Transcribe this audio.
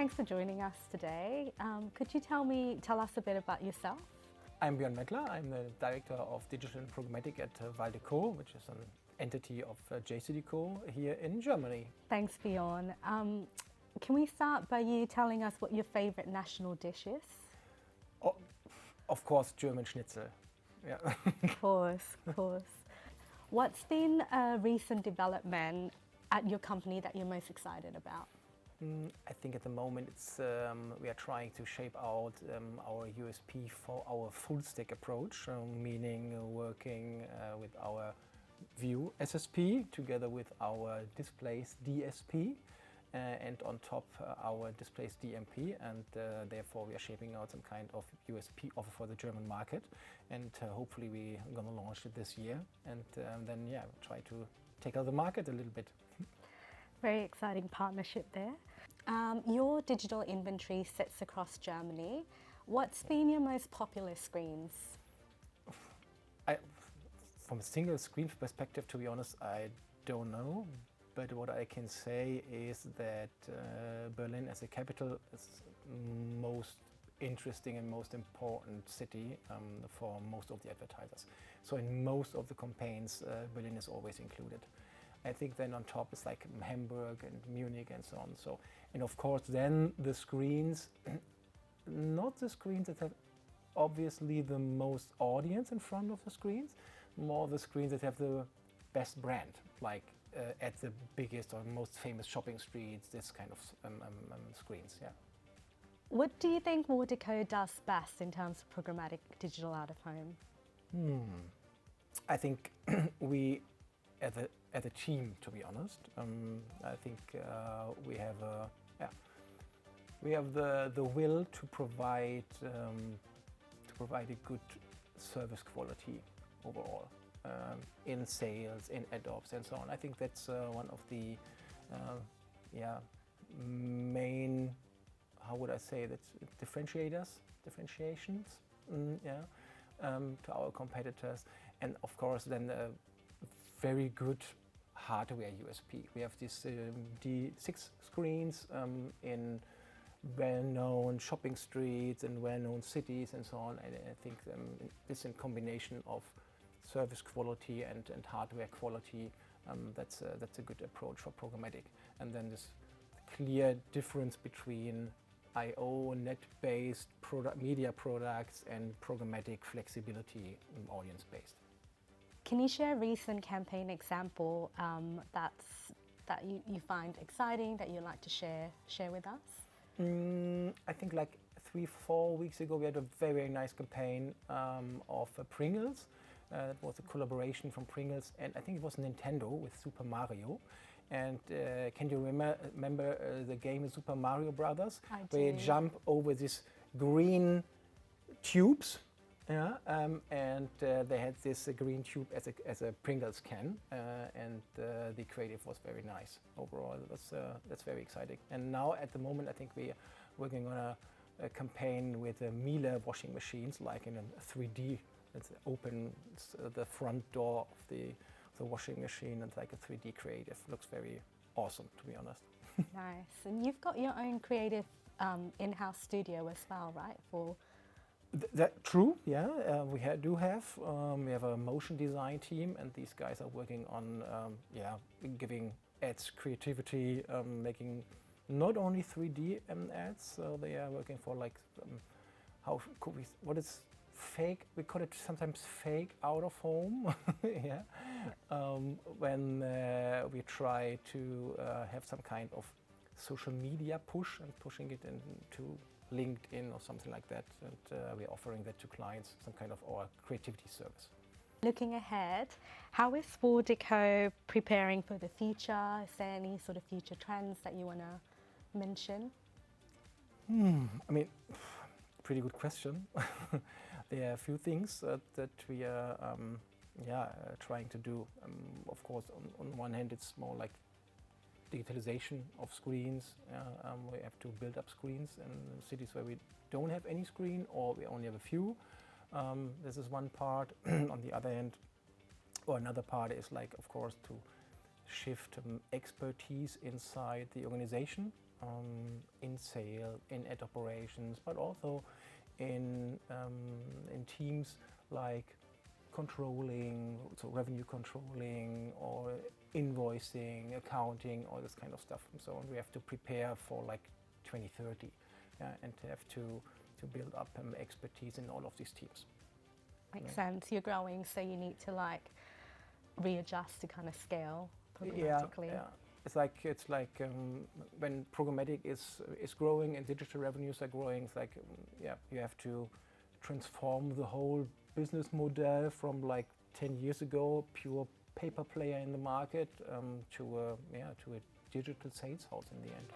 thanks for joining us today. Could you tell us a bit about yourself? I'm Bjorn Wendler. I'm the Director of Digital Programmatic at WallDecaux, which is an entity of WallDecaux here in Germany. Thanks, Bjorn. Can we start by you telling us what your favorite national dish is? Oh, of course, German Schnitzel. Yeah. Of course. What's been a recent development at your company that you're most excited about? I think at the moment we are trying to shape out our USP for our full stack approach, meaning working with our View SSP together with our Displays DSP and on top our Displays DMP, and therefore we are shaping out some kind of USP offer for the German market, and hopefully we're going to launch it this year, and then try to take out the market a little bit. Very exciting partnership there. Your digital inventory sits across Germany. What's been your most popular screens? From a single screen perspective, to be honest, I don't know. But what I can say is that Berlin as a capital is most interesting and most important city for most of the advertisers. So in most of the campaigns, Berlin is always included. I think then on top is like Hamburg and Munich and so on. So, and of course then the screens, not the screens that have obviously the most audience in front of the screens, more the screens that have the best brand, like at the biggest or most famous shopping streets, this kind of screens, yeah. What do you think WallDecaux does best in terms of programmatic digital out of home? I think we, as a team, to be honest, I think we have the will to provide a good service quality overall in sales, in ad ops, and so on. I think that's one of the main, how would I say that, differentiations to our competitors, and of course then very good hardware USP. We have these D6 screens in well-known shopping streets and well-known cities and so on. And I think this in combination of service quality and hardware quality, that's a good approach for programmatic. And then this clear difference between IO, net-based media products and programmatic flexibility, audience-based. Can you share a recent campaign example that you find exciting, that you'd like to share with us? I think like 3-4 weeks ago we had a very nice campaign of Pringles. It was a collaboration from Pringles and I think it was Nintendo with Super Mario. And can you remember the game Super Mario Brothers? I do. Where you jump over these green tubes. Yeah, and they had this green tube as a Pringles can, and the creative was very nice overall. That's very exciting. And now at the moment, I think we are working on a campaign with Miele washing machines, like in a 3D. It's open the front door of the washing machine, and like a 3D creative. Looks very awesome, to be honest. Nice. And you've got your own creative in-house studio as well, right? That true, yeah. We do have. We have a motion design team, and these guys are working on giving ads creativity, making not only 3D ads. So they are working for like what is fake? We call it sometimes fake out of home. Yeah. When we try to have some kind of social media push and pushing it into LinkedIn or something like that, and we're offering that to clients, some kind of our creativity service. Looking ahead, how is WallDecaux preparing for the future? Is there any sort of future trends that you want to mention? I mean, pretty good question. There are a few things that we are trying to do. Of course, on one hand, it's more like digitalization of screens. We have to build up screens in cities where we don't have any screen or we only have a few. This is one part. On the other hand, or another part is like, of course, to shift expertise inside the organization. in sale, in ad operations, but also in teams like controlling, so revenue controlling or invoicing, accounting, all this kind of stuff. And so on. We have to prepare for like 2030, and have to build up expertise in all of these teams. Makes sense. You're growing, so you need to like readjust to kind of scale programmatically. Yeah. It's like when programmatic is growing and digital revenues are growing. It's like you have to transform the whole business model from like 10 years ago, pure paper player in the market, to a digital sales house in the end.